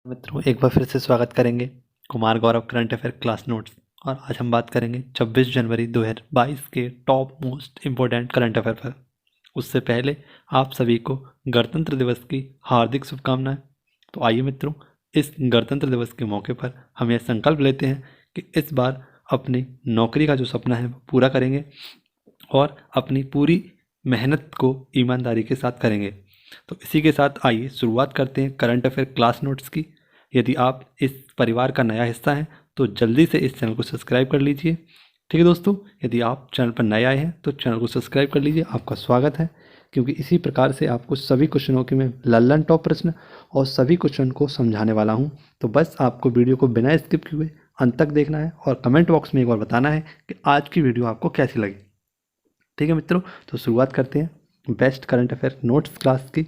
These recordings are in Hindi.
मित्रों, एक बार फिर से स्वागत करेंगे Kumar Gaurav current affair class notes. और आज हम बात करेंगे 26 जनवरी 2022 के top most important current affair पर। उससे पहले आप सभी को गणतंत्र दिवस की हार्दिक शुभकामनाएं। तो आइए मित्रों, इस गणतंत्र दिवस के मौके पर हम यह संकल्प लेते हैं कि इस बार अपनी नौकरी का जो सपना है वो पूरा करेंगे और अपनी पूरी मेहनत को ईमानदारी के साथ करेंगे। तो इसी के साथ आइए शुरुआत करते हैं करंट अफेयर क्लास नोट्स की। यदि आप इस परिवार का नया हिस्सा हैं तो जल्दी से इस चैनल को सब्सक्राइब कर लीजिए। ठीक है दोस्तों, यदि आप चैनल पर नए आए हैं तो चैनल को सब्सक्राइब कर लीजिए। आपका स्वागत है, क्योंकि इसी प्रकार से आपको सभी क्वेश्चनों के मैं लल्लन टॉप प्रश्न और सभी क्वेश्चन को समझाने वाला हूँ। तो बस आपको वीडियो को बिना स्किप किए अंत तक देखना है और कमेंट बॉक्स में एक बार बताना है कि आज की वीडियो आपको कैसी लगी। ठीक है मित्रों, तो शुरुआत करते हैं best current affair notes class की।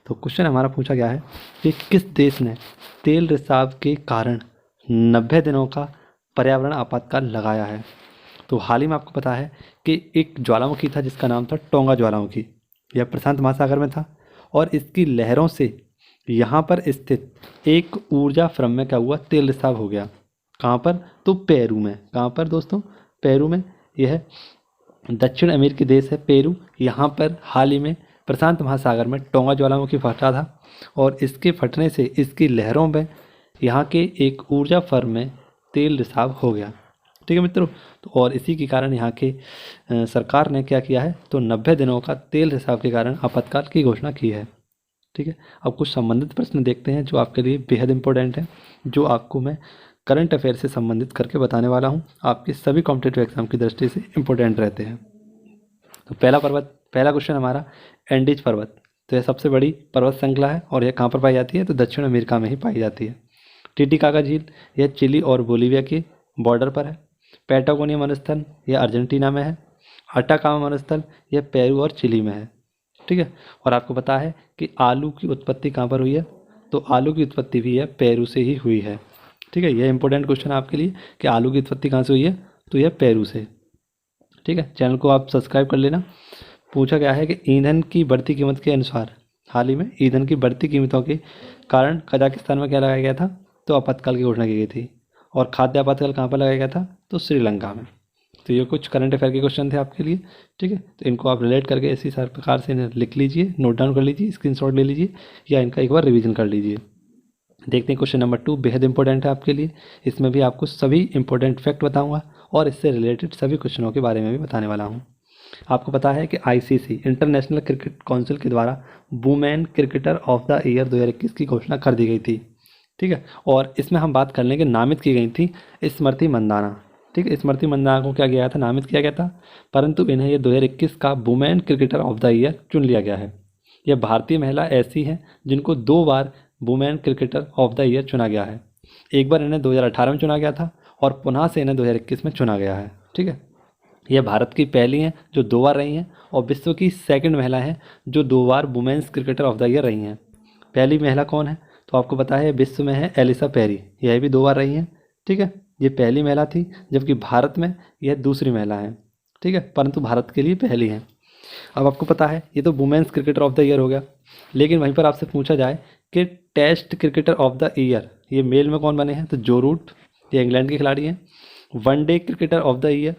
तो क्वेश्चन हमारा पूछा गया है कि किस देश ने तेल रिसाव के कारण 90 दिनों का पर्यावरण आपातकाल लगाया है। तो हाल ही में आपको पता है कि एक ज्वालामुखी था जिसका नाम था टोंगा ज्वालामुखी। यह प्रशांत महासागर में था और इसकी लहरों से यहाँ पर स्थित एक ऊर्जा फ्रम में क्या हुआ, तेल रिसाव हो गया। कहाँ पर? तो पेरू में। कहाँ पर दोस्तों? पेरू में। यह दक्षिण अमेरिकी देश है पेरू। यहाँ पर हाल ही में प्रशांत महासागर में टोंगा ज्वालामुखी फटा था और इसके फटने से इसकी लहरों में यहाँ के एक ऊर्जा फर्म में तेल रिसाव हो गया। ठीक है मित्रों, तो और इसी के कारण यहाँ के सरकार ने क्या किया है, तो 90 दिनों का तेल रिसाव के कारण आपातकाल की घोषणा की है। ठीक है, अब कुछ संबंधित प्रश्न देखते हैं जो आपके लिए बेहद इंपॉर्टेंट है, जो आपको मैं करंट अफेयर से संबंधित करके बताने वाला हूँ। आपके सभी कॉम्पिटिटिव एग्जाम की दृष्टि से इंपॉर्टेंट रहते हैं। तो पहला क्वेश्चन हमारा एंडीज पर्वत। तो यह सबसे बड़ी पर्वत श्रृंखला है और यह कहाँ पर पाई जाती है, तो दक्षिण अमेरिका में ही पाई जाती है। टिटिकाका झील, यह चिली और बोलीविया के बॉर्डर पर है। पैटागोनिया वनस्थल, यह अर्जेंटीना में है। अटाकामा वनस्थल, यह पेरू और चिली में है। ठीक है, और आपको पता है कि आलू की उत्पत्ति कहाँ पर हुई है, तो आलू की उत्पत्ति भी है पेरू से ही हुई है। ठीक है, यह इंपॉर्टेंट क्वेश्चन है आपके लिए कि आलू की उत्पत्ति कहाँ से हुई है, तो यह पेरू से। ठीक है, चैनल को आप सब्सक्राइब कर लेना। पूछा गया है कि ईंधन की बढ़ती कीमत के अनुसार हाल ही में ईंधन की बढ़ती कीमतों के कारण कजाकिस्तान में क्या लगाया गया था, तो आपातकाल की घोषणा की गई थी। और खाद्य आपातकाल कहाँ पर लगाया गया था, तो श्रीलंका में। तो ये कुछ करंट अफेयर के क्वेश्चन थे आपके लिए। ठीक है, तो इनको आप रिलेट करके इसी प्रकार से इन्हें लिख लीजिए, नोट डाउन कर लीजिए, स्क्रीनशॉट ले लीजिए या इनका एक बार रिवीजन कर लीजिए। देखते हैं क्वेश्चन नंबर 2, बेहद इंपॉर्टेंट है आपके लिए। इसमें भी आपको सभी इंपॉर्टेंट फैक्ट बताऊंगा और इससे रिलेटेड सभी क्वेश्चनों के बारे में भी बताने वाला हूँ। आपको पता है कि आईसीसी इंटरनेशनल क्रिकेट काउंसिल के द्वारा women cricketer of the year 2021 की घोषणा कर दी गई थी। ठीक है, और इसमें हम बात कर लें कि नामित की गई थी स्मृति मंदाना। ठीक है, स्मृति मंदाना को क्या किया था, नामित किया गया था, परंतु इन्हें ये 2021 का women cricketer of the year चुन लिया गया है। यह भारतीय महिला ऐसी हैं जिनको 2 बार women cricketer of the year चुना गया है। एक बार इन्हें 2018 में चुना गया था और पुनः से इन्हें 2021 में चुना गया है। ठीक है, यह भारत की पहली हैं जो 2 बार रही हैं और विश्व की सेकंड महिला हैं जो 2 बार women's cricketer of the year रही हैं। पहली महिला कौन है, तो आपको पता है विश्व में है एलिसा पेरी, यह भी 2 बार रही हैं। ठीक है, ये पहली महिला थी, जबकि भारत में यह दूसरी महिला है। ठीक है, परंतु भारत के लिए पहली है। अब आपको पता है ये तो women's cricketer of the year हो गया, लेकिन वहीं पर आपसे पूछा जाए कि test cricketer of the year ये मेल में कौन बने हैं, तो जो रूट, ये इंग्लैंड के खिलाड़ी हैं। One day cricketer of the year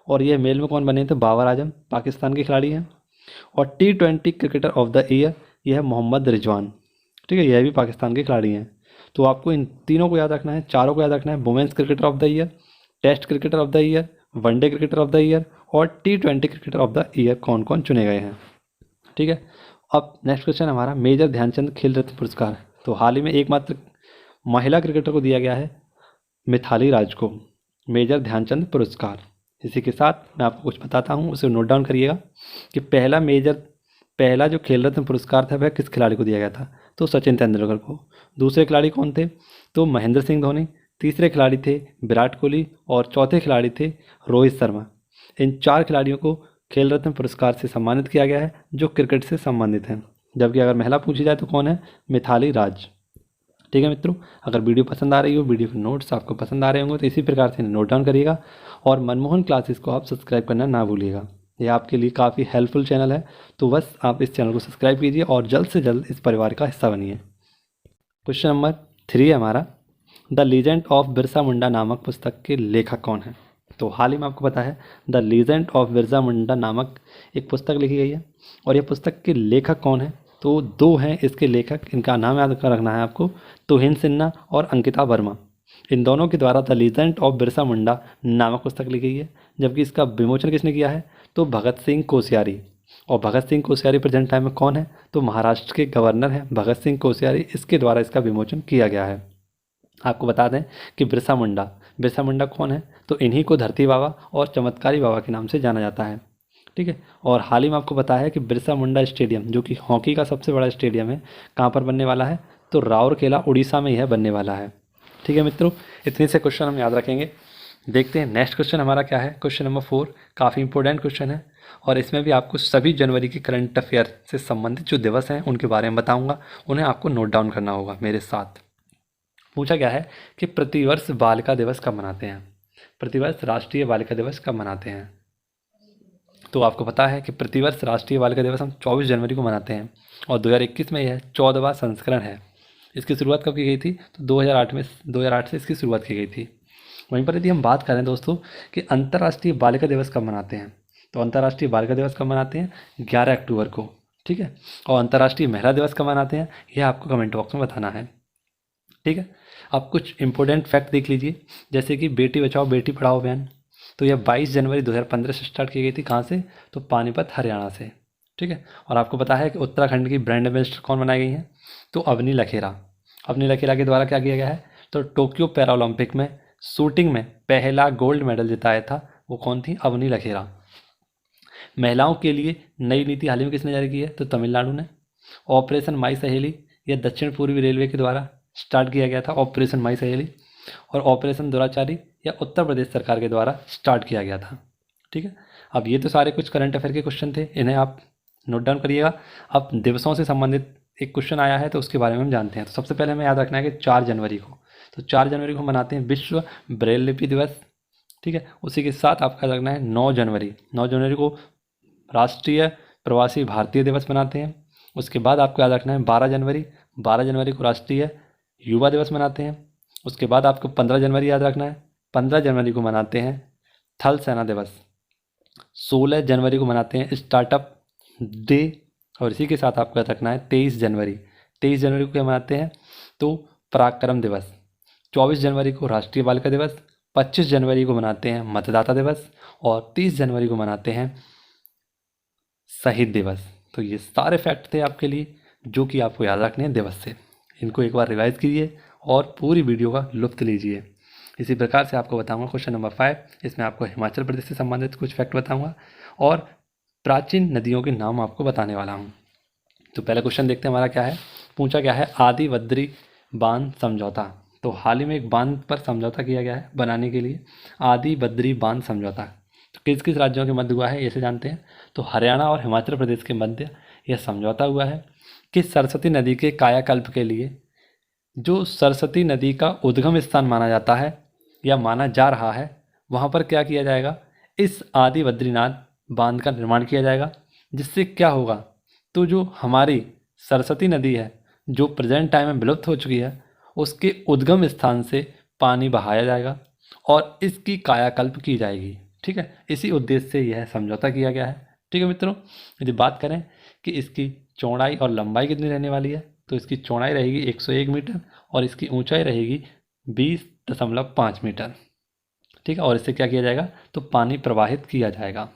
और ये मेल में कौन बने हैं, तो बाबर आजम, पाकिस्तान के खिलाड़ी हैं। और T20 cricketer of the year यह है मोहम्मद रिजवान। ठीक है, यह भी पाकिस्तान के खिलाड़ी हैं। तो आपको इन तीनों को याद रखना है, चारों को याद रखना है, women's cricketer of the year, test cricketer of the year, one day cricketer of the year और T20 cricketer of the year कौन कौन चुने गए हैं। ठीक है, अब नेक्स्ट क्वेश्चन हमारा मेजर ध्यानचंद खेल रत्न पुरस्कार। तो हाल ही में एकमात्र महिला क्रिकेटर को दिया गया है मिथाली राज को मेजर ध्यानचंद पुरस्कार। इसी के साथ मैं आपको कुछ बताता हूँ, उसे नोट डाउन करिएगा कि पहला जो खेल रत्न पुरस्कार था वह किस खिलाड़ी को दिया गया था, तो सचिन तेंदुलकर को। दूसरे खिलाड़ी कौन थे, तो महेंद्र सिंह धोनी। तीसरे खिलाड़ी थे विराट कोहली और चौथे खिलाड़ी थे रोहित शर्मा। इन 4 खिलाड़ियों को खेल रत्न पुरस्कार से सम्मानित किया गया है जो क्रिकेट से संबंधित हैं। जबकि अगर महिला पूछी जाए तो कौन है, मिथाली राज। ठीक है मित्रों, अगर वीडियो पसंद आ रही हो, वीडियो के नोट्स आपको पसंद आ रहे होंगे तो इसी प्रकार से नोट डाउन करिएगा और मनमोहन क्लासेस को आप सब्सक्राइब करना ना भूलिएगा। यह आपके लिए काफ़ी हेल्पफुल चैनल है, तो बस आप इस चैनल को सब्सक्राइब कीजिए और जल्द से जल्द इस परिवार का हिस्सा बनिए। क्वेश्चन नंबर 3 है हमारा, the legend of Birsa Munda नामक पुस्तक के लेखक कौन है। तो हाल ही में आपको पता है the legend of Birsa Munda नामक एक पुस्तक लिखी गई है, और ये पुस्तक के लेखक कौन है। तो 2 हैं इसके लेखक, इनका नाम याद कर रखना है आपको, तुहिन सिन्हा और अंकिता वर्मा। इन दोनों के द्वारा the legend of Birsa Munda नामक पुस्तक लिखी गई है, जबकि इसका विमोचन किसने किया है, तो भगत सिंह कोश्यारी। और भगत सिंह कोश्यारी प्रेजेंट टाइम में कौन है, तो महाराष्ट्र के गवर्नर हैं भगत सिंह कोश्यारी, इसके द्वारा इसका विमोचन किया गया है। आपको बता दें कि बिरसा मुंडा कौन है, तो इन्हीं को धरती बाबा और चमत्कारी बाबा के नाम से जाना जाता है। ठीक है, और हाल ही में आपको पता है कि बिरसा मुंडा स्टेडियम, जो कि हॉकी का सबसे बड़ा स्टेडियम है, कहाँ पर बनने वाला है, तो राउरकेला उड़ीसा में यह बनने वाला है। ठीक है मित्रों, इतने से क्वेश्चन हम याद रखेंगे। देखते हैं नेक्स्ट क्वेश्चन हमारा क्या है। क्वेश्चन नंबर 4 काफ़ी इंपॉर्टेंट क्वेश्चन है, और इसमें भी आपको सभी जनवरी के करंट अफेयर से संबंधित जो दिवस हैं उनके बारे में बताऊंगा, उन्हें आपको नोट डाउन करना होगा मेरे साथ। पूछा गया है कि प्रतिवर्ष बालिका दिवस कब मनाते हैं, प्रतिवर्ष राष्ट्रीय बालिका दिवस कब मनाते हैं। तो आपको पता है कि प्रतिवर्ष राष्ट्रीय बालिका दिवस हम 24 जनवरी को मनाते हैं, और 2021 में यह 14वां संस्करण है। इसकी शुरुआत कब की गई थी, तो 2008 से इसकी शुरुआत की गई थी। वहीं पर यदि हम बात करें दोस्तों कि अंतर्राष्ट्रीय बालिका दिवस कब मनाते हैं, तो अंतर्राष्ट्रीय बालिका दिवस कब मनाते हैं, 11 अक्टूबर को। ठीक है, और अंतर्राष्ट्रीय महिला दिवस कब मनाते हैं, यह आपको कमेंट बॉक्स में बताना है। ठीक है, आप कुछ इंपॉर्टेंट फैक्ट देख लीजिए, जैसे कि बेटी बचाओ बेटी पढ़ाओ अभियान, तो यह 22 जनवरी 2015 से स्टार्ट की गई थी। कहाँ से, तो पानीपत हरियाणा से। ठीक है, और आपको पता है कि उत्तराखंड की ब्रांड एम्बेसडर कौन बनाई गई हैं, तो अवनी लखेरा। अवनी लखेरा के द्वारा क्या किया गया है, तो टोक्यो पैरालंपिक में शूटिंग में पहला गोल्ड मेडल जिताया था, वो कौन थी, अवनी लखेरा। महिलाओं के लिए नई नीति हाल ही में किसने जारी की है, तो तमिलनाडु ने। ऑपरेशन माई सहेली, यह दक्षिण पूर्वी रेलवे के द्वारा स्टार्ट किया गया था, ऑपरेशन माई सहेली। और ऑपरेशन दुराचारी या उत्तर प्रदेश सरकार के द्वारा स्टार्ट किया गया था। ठीक है, अब ये तो सारे कुछ करंट अफेयर के क्वेश्चन थे, इन्हें आप नोट डाउन करिएगा। अब दिवसों से संबंधित एक क्वेश्चन आया है, तो उसके बारे में हम जानते हैं। तो सबसे पहले हमें याद रखना है कि 4 जनवरी को, तो 4 जनवरी को मनाते हैं विश्व ब्रेल लिपि दिवस। ठीक है, उसी के साथ आपका याद रखना है 9 जनवरी को राष्ट्रीय प्रवासी भारतीय दिवस मनाते हैं। उसके बाद आपको याद रखना है 12 जनवरी को राष्ट्रीय युवा दिवस मनाते हैं। उसके बाद आपको 15 जनवरी याद रखना है, 15 जनवरी को मनाते हैं थल सेना दिवस। 16 जनवरी को मनाते हैं स्टार्टअप डे। और इसी के साथ आपको याद रखना है 23 जनवरी को क्या मनाते हैं, तो पराक्रम दिवस। 24 जनवरी को राष्ट्रीय बालिका दिवस। 25 जनवरी को मनाते हैं मतदाता दिवस, और 30 जनवरी को मनाते हैं शहीद दिवस। तो ये सारे फैक्ट थे आपके लिए, जो कि आपको याद रखने हैं दिवस से। इनको एक बार रिवाइज कीजिए और पूरी वीडियो का लुत्फ लीजिए। इसी प्रकार से आपको बताऊंगा क्वेश्चन नंबर 5, इसमें आपको हिमाचल प्रदेश से संबंधित कुछ फैक्ट बताऊंगा, और प्राचीन नदियों के नाम आपको बताने वाला हूँ। तो पहला क्वेश्चन देखते हैं हमारा क्या है। पूछा गया है आदि बद्री बांध समझौता। तो हाल ही में एक बांध पर समझौता किया गया है बनाने के लिए, आदि बद्री बांध समझौता। तो किस किस राज्यों के मध्य हुआ है, इसे जानते हैं। तो हरियाणा और हिमाचल प्रदेश के मध्य यह समझौता हुआ है कि सरस्वती नदी के कायाकल्प के लिए, जो सरस्वती नदी का उद्गम स्थान माना जाता है या माना जा रहा है, वहाँ पर क्या किया जाएगा, इस आदि बद्रीनाथ बांध का निर्माण किया जाएगा। जिससे क्या होगा, तो जो हमारी सरस्वती नदी है, जो प्रेजेंट टाइम में विलुप्त हो चुकी है, उसके उद्गम स्थान से पानी बहाया जाएगा और इसकी कायाकल्प की जाएगी। ठीक है, इसी उद्देश्य से यह समझौता किया गया है। ठीक है मित्रों, यदि बात करें कि इसकी चौड़ाई और लंबाई कितनी रहने वाली है, तो इसकी चौड़ाई रहेगी 101 मीटर और इसकी ऊंचाई रहेगी 20.5 मीटर। ठीक है, और इससे क्या किया जाएगा, तो पानी प्रवाहित किया जाएगा।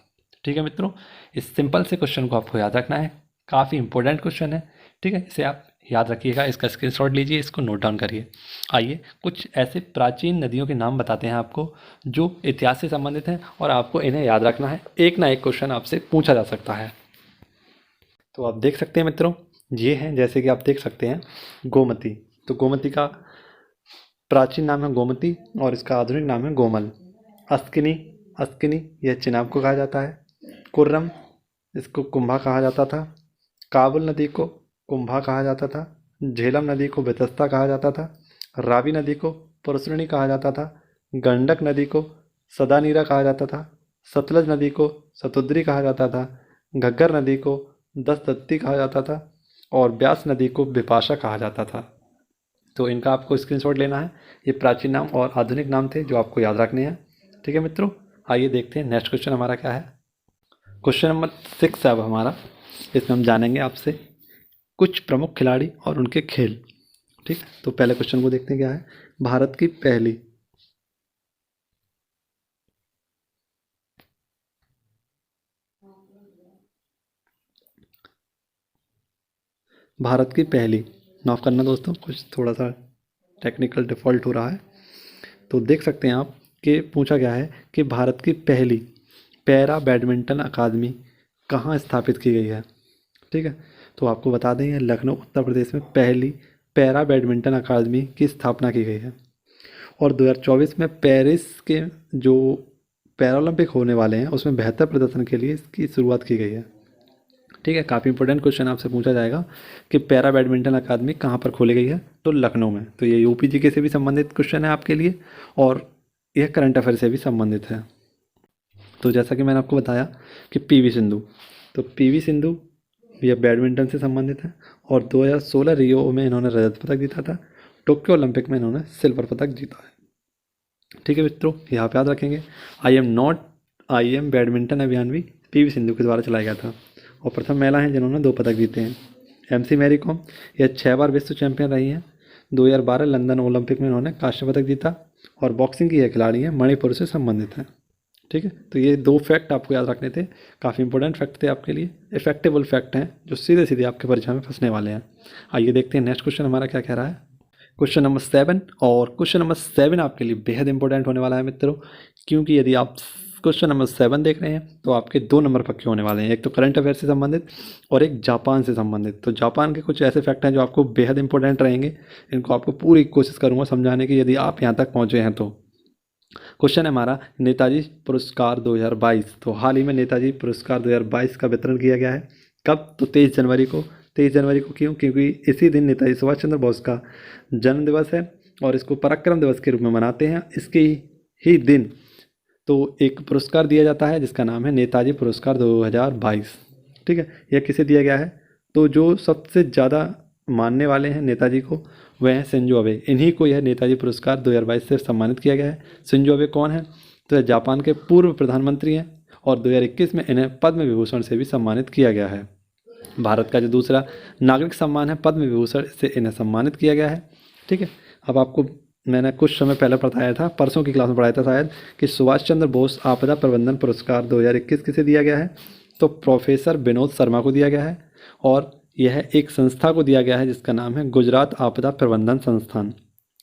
ठीक है मित्रों, इस सिंपल से क्वेश्चन को आपको याद रखना है, काफ़ी इंपॉर्टेंट क्वेश्चन है। ठीक है, इसे आप याद रखिएगा, इसका स्क्रीनशॉट लीजिए, इसको नोट डाउन करिए। आइए कुछ ऐसे प्राचीन नदियों के नाम बताते हैं आपको, जो इतिहास से संबंधित हैं और आपको इन्हें याद रखना है। एक ना एक क्वेश्चन आपसे पूछा जा सकता है। तो आप देख सकते हैं मित्रों, ये हैं, जैसे कि आप देख सकते हैं गोमती। तो गोमती का प्राचीन नाम है गोमती और इसका आधुनिक नाम है गोमल। अस्किनी यह चिनाब को कहा जाता है। कुर्रम, इसको कुंभा कहा जाता था। काबुल नदी को कुंभा कहा जाता था। झेलम नदी को बेतस्ता कहा जाता था। रावी नदी को पुरसरणी कहा जाता था। गंडक नदी को सदानीरा कहा जाता था। सतलज नदी को सतुद्री कहा जाता था। घग्गर नदी को दसदत्ती कहा जाता था और ब्यास नदी को बिपाशा कहा जाता था। तो इनका आपको स्क्रीनशॉट लेना है। ये प्राचीन नाम और आधुनिक नाम थे जो आपको याद रखने हैं। ठीक है मित्रों, आइए देखते हैं नेक्स्ट क्वेश्चन हमारा क्या है। क्वेश्चन नंबर 6 है अब हमारा। इसमें हम जानेंगे आपसे कुछ प्रमुख खिलाड़ी और उनके खेल। ठीक है, तो पहले क्वेश्चन को देखते हैं क्या है। भारत की पहली, माफ़ करना दोस्तों, कुछ थोड़ा सा टेक्निकल डिफ़ॉल्ट हो रहा है। तो देख सकते हैं आप कि पूछा गया है कि भारत की पहली पैरा बैडमिंटन अकादमी कहाँ स्थापित की गई है। ठीक है, तो आपको बता दें ये लखनऊ उत्तर प्रदेश में पहली पैरा बैडमिंटन अकादमी की स्थापना की गई है। और 2024 में पेरिस के जो पैरालंपिक होने वाले हैं उसमें बेहतर प्रदर्शन के लिए इसकी शुरुआत की गई है। ठीक है, काफ़ी इंपॉर्टेंट क्वेश्चन आपसे पूछा जाएगा कि पैरा बैडमिंटन अकादमी कहाँ पर खोली गई है, तो लखनऊ में। तो ये यूपी जीके से भी संबंधित क्वेश्चन है आपके लिए और यह करंट अफेयर से भी संबंधित है। तो जैसा कि मैंने आपको बताया कि पीवी सिंधु, तो पीवी सिंधु यह बैडमिंटन से संबंधित है और 2016 रियो में इन्होंने रजत पदक जीता था। टोक्यो ओलंपिक में इन्होंने सिल्वर पदक जीता है। ठीक है मित्रों, यहाँ पे याद रखेंगे आई एम बैडमिंटन अभियान भी पीवी सिंधु के द्वारा चलाया गया था और प्रथम महिला हैं जिन्होंने 2 पदक जीते हैं। एमसी मैरी कॉम यह 6 बार विश्व चैंपियन रही हैं। 2012 लंदन ओलंपिक में इन्होंने कांस्य पदक जीता और बॉक्सिंग की यह खिलाड़ी हैं, मणिपुर से संबंधित हैं। ठीक है, तो ये 2 फैक्ट आपको याद रखने थे, काफ़ी इंपॉर्टेंट फैक्ट थे आपके लिए, इफेक्टेबल फैक्ट हैं जो सीधे सीधे आपके परीक्षा में फंसने वाले हैं। आइए देखते हैं नेक्स्ट क्वेश्चन हमारा क्या कह रहा है। क्वेश्चन नंबर 7, और क्वेश्चन नंबर 7 आपके लिए बेहद इंपॉर्टेंट होने वाला है मित्रों, क्योंकि यदि आप क्वेश्चन नंबर 7 देख रहे हैं तो आपके 2 नंबर पक्के होने वाले हैं, एक तो करंट अफेयर से संबंधित और एक जापान से संबंधित। तो जापान के कुछ ऐसे फैक्ट हैं जो आपको बेहद इंपॉर्टेंट रहेंगे, इनको आपको पूरी कोशिश करूँगा समझाने की यदि आप यहाँ तक पहुँचे हैं तो। क्वेश्चन है हमारा नेताजी पुरस्कार 2022। तो हाल ही में नेताजी पुरस्कार 2022 का वितरण किया गया है। कब? तो 23 जनवरी को। 23 जनवरी को क्यों? क्योंकि इसी दिन नेताजी सुभाष चंद्र बोस का जन्म दिवस है और इसको पराक्रम दिवस के रूप में मनाते हैं। इसके ही दिन तो एक पुरस्कार दिया जाता है जिसका नाम है नेताजी पुरस्कार 2022। ठीक है, यह किसे दिया गया है? तो जो सबसे ज़्यादा मानने वाले हैं नेताजी को वह हैं शिंजो अबे, इन्हीं को यह नेताजी पुरस्कार 2022 से सम्मानित किया गया है। शिंजो अबे कौन है? तो यह जापान के पूर्व प्रधानमंत्री हैं और 2021 में इन्हें पद्म विभूषण से भी सम्मानित किया गया है। भारत का जो दूसरा नागरिक सम्मान है पद्म विभूषण से इन्हें सम्मानित किया गया है। ठीक है, अब आपको मैंने कुछ समय पहले बताया था, परसों की क्लास में पढ़ाया था शायद, कि सुभाष चंद्र बोस आपदा प्रबंधन पुरस्कार 2021 किसे दिया गया है? तो प्रोफेसर विनोद शर्मा को दिया गया है और यह एक संस्था को दिया गया है जिसका नाम है गुजरात आपदा प्रबंधन संस्थान।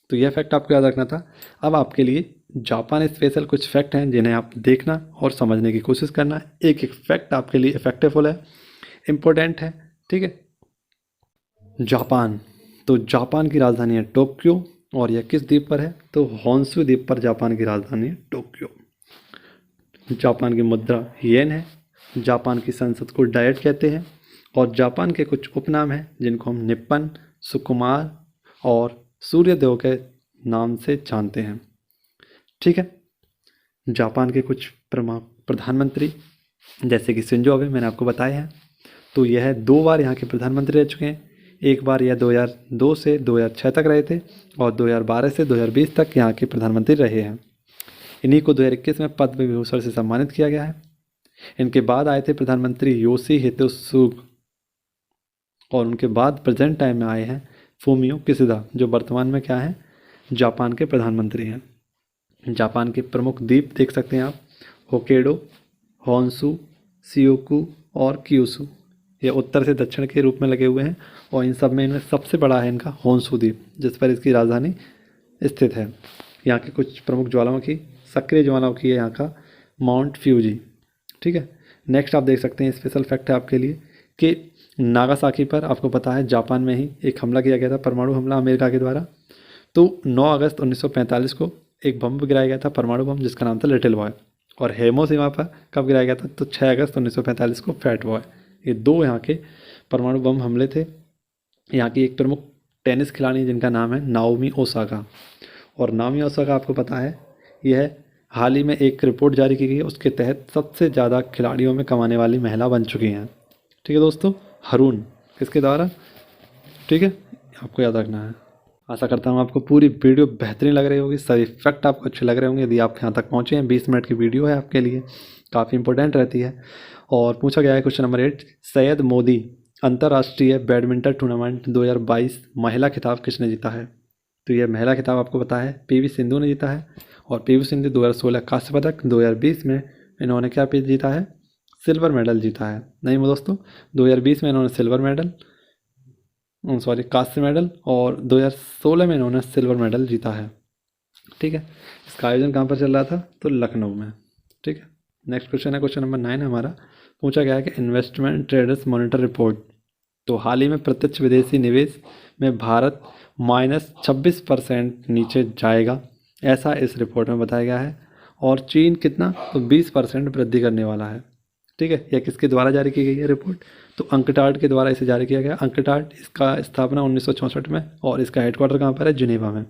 तो यह फैक्ट आपको याद रखना था। अब आपके लिए जापान स्पेशल कुछ फैक्ट हैं जिन्हें आप देखना और समझने की कोशिश करना। एक एक फैक्ट आपके लिए इफेक्टिवफुल है, इम्पोर्टेंट है। ठीक है, जापान, तो जापान की राजधानी है टोक्यो और यह किस द्वीप पर है? तो होन्शु द्वीप पर जापान की राजधानी है टोक्यो। जापान की मुद्रा येन है। जापान की संसद को डायट कहते हैं और जापान के कुछ उपनाम हैं जिनको हम निप्पन, सुकुमार और सूर्यदेव के नाम से जानते हैं। ठीक है, जापान के कुछ प्रधानमंत्री जैसे कि शिंजो अबे मैंने आपको बताए हैं, तो यह 2 बार यहाँ के प्रधानमंत्री रह चुके हैं। एक बार यह 2002 से 2006 तक रहे थे और 2012 से 2020 तक यहाँ के प्रधानमंत्री रहे हैं। इन्हीं को 2021 में पद्म विभूषण से सम्मानित किया गया है। इनके बाद आए थे प्रधानमंत्री योशिहिदे सुगा और उनके बाद प्रेजेंट टाइम में आए हैं फूमियो किशिदा, जो वर्तमान में क्या है? जापान के प्रधानमंत्री हैं। जापान के प्रमुख द्वीप देख सकते हैं आप, होक्काइडो, होन्शु, शियोकू और क्यूशू। ये उत्तर से दक्षिण के रूप में लगे हुए हैं और इन सब में इनमें सबसे बड़ा है इनका होन्शु द्वीप जिस पर इसकी राजधानी स्थित है। यहाँ के कुछ प्रमुख ज्वालामुखी, सक्रिय ज्वालामुखी है यहाँ का माउंट फ्यूजी। ठीक है, नेक्स्ट आप देख सकते हैं स्पेशल फैक्ट है आपके लिए कि नागासाकी पर आपको पता है जापान में ही एक हमला किया गया था, परमाणु हमला अमेरिका के द्वारा। तो 9 अगस्त 1945 को एक बम गिराया गया था, परमाणु बम, जिसका नाम था लिटिल बॉय। और हिरोशिमा पर कब गिराया गया था? तो 6 अगस्त 1945 को फैट बॉय। ये 2 यहाँ के परमाणु बम हमले थे। यहाँ की एक प्रमुख टेनिस खिलाड़ी जिनका नाम है नाओमी ओसाका, और नाओमी ओसाका आपको पता है यह हाल ही में एक रिपोर्ट जारी की गई है, उसके तहत सबसे ज़्यादा खिलाड़ियों में कमाने वाली महिला बन चुकी हैं। ठीक है दोस्तों, हारून किसके द्वारा? ठीक है, आपको याद रखना है। आशा करता हूँ आपको पूरी वीडियो बेहतरीन लग रही होगी, सभी फैक्ट आपको अच्छे लग रहे होंगे। यदि आप यहाँ तक पहुँचे हैं, 20 मिनट की वीडियो है आपके लिए, काफ़ी इंपॉर्टेंट रहती है। और पूछा गया है क्वेश्चन नंबर 8, सैयद मोदी अंतर्राष्ट्रीय बैडमिंटन टूर्नामेंट 2022 महिला खिताब किसने जीता है? तो यह महिला खिताब आपको पता है पीवी सिंधु ने जीता है। और पीवी सिंधु 2016 कांस्य पदक, 2020 में इन्होंने क्या जीता है? सिल्वर मेडल जीता है। नहीं दोस्तों, 2020 में इन्होंने सिल्वर मेडल, सॉरी कांस्य मेडल, और 2016 में इन्होंने सिल्वर मेडल जीता है। ठीक है, इसका आयोजन कहाँ पर चल रहा था? तो लखनऊ में। ठीक है, नेक्स्ट क्वेश्चन है क्वेश्चन नंबर 9 हमारा। पूछा गया है कि इन्वेस्टमेंट ट्रेडर्स मॉनिटर रिपोर्ट, तो हाल ही में प्रत्यक्ष विदेशी निवेश में भारत -26% नीचे जाएगा, ऐसा इस रिपोर्ट में बताया गया है। और चीन कितना? तो 20% वृद्धि करने वाला है। ठीक है, यह किसके द्वारा जारी की गई है रिपोर्ट? तो अंकटाड के द्वारा इसे जारी किया गया। अंकटाड, इसका स्थापना 1964 में, और इसका हेडक्वार्टर कहाँ पर है? जिनेवा में।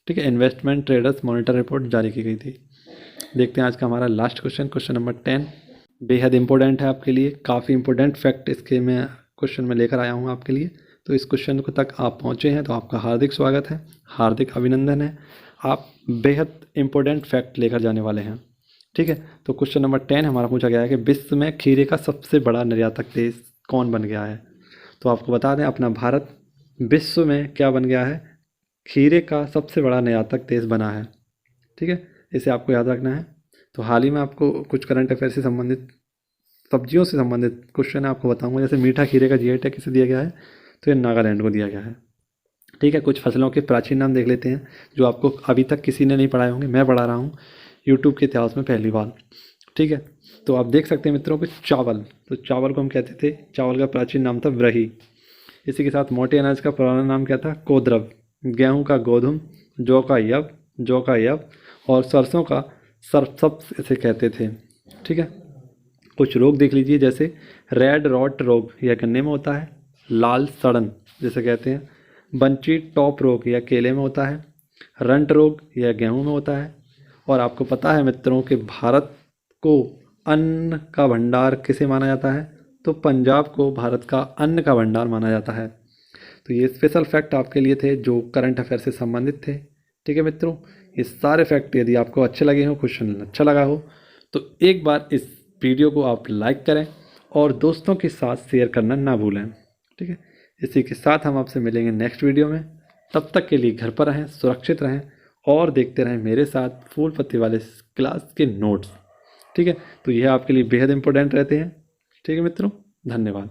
ठीक है, इन्वेस्टमेंट ट्रेडर्स मॉनिटर रिपोर्ट जारी की गई थी। देखते हैं आज का हमारा लास्ट क्वेश्चन, क्वेश्चन नंबर 10, बेहद इंपॉर्टेंट है आपके लिए, काफ़ी इंपॉर्टेंट फैक्ट इसके मैं क्वेश्चन में लेकर आया हूँ आपके लिए। तो इस क्वेश्चन को तक आप पहुँचे हैं तो आपका हार्दिक स्वागत है, हार्दिक अभिनंदन है। आप बेहद इंपॉर्टेंट फैक्ट लेकर जाने वाले हैं। ठीक है, तो क्वेश्चन नंबर 10 हमारा पूछा गया है कि विश्व में खीरे का सबसे बड़ा निर्यातक देश कौन बन गया है? तो आपको बता दें, अपना भारत विश्व में क्या बन गया है? खीरे का सबसे बड़ा निर्यातक देश बना है। ठीक है, इसे आपको याद रखना है। तो हाल ही में आपको कुछ करंट अफेयर से संबंधित, सब्जियों से संबंधित क्वेश्चन आपको बताऊंगा। जैसे मीठा खीरे का जीआई टैग किसे दिया गया है? तो ये नागालैंड को दिया गया है। ठीक है, कुछ फसलों के प्राचीन नाम देख लेते हैं जो आपको अभी तक किसी ने नहीं पढ़ाए होंगे, मैं पढ़ा रहा हूँ यूट्यूब के इतिहास में पहली बार। ठीक है, तो आप देख सकते हैं मित्रों कि चावल, तो चावल को हम कहते थे, चावल का प्राचीन नाम था व्रही। इसी के साथ मोटे अनाज का पुराना नाम क्या था? कोद्रव। गेहूं का गोधुम, जौ का यव, और सरसों का सरसप इसे कहते थे। ठीक है, कुछ रोग देख लीजिए, जैसे रेड रॉट रोग, यह गन्ने में होता है। लाल सड़न जैसे कहते हैं। बंची टॉप रोग, यह केले में होता है। रंट रोग, यह गेहूं में होता है। और आपको पता है मित्रों कि भारत को अन्न का भंडार किसे माना जाता है? तो पंजाब को भारत का अन्न का भंडार माना जाता है। तो ये स्पेशल फैक्ट आपके लिए थे जो करंट अफेयर से संबंधित थे। ठीक है मित्रों, ये सारे फैक्ट यदि आपको अच्छे लगे हो, क्वेश्चन अच्छा लगा हो, तो एक बार इस वीडियो को आप लाइक करें और दोस्तों के साथ शेयर करना ना भूलें। ठीक है, इसी के साथ हम आपसे मिलेंगे नेक्स्ट वीडियो में। तब तक के लिए घर पर रहें, सुरक्षित रहें और देखते रहें मेरे साथ फूल पत्ती वाले क्लास के नोट्स। ठीक है, तो यह आपके लिए बेहद इंपॉर्टेंट रहते हैं। ठीक है मित्रों, धन्यवाद।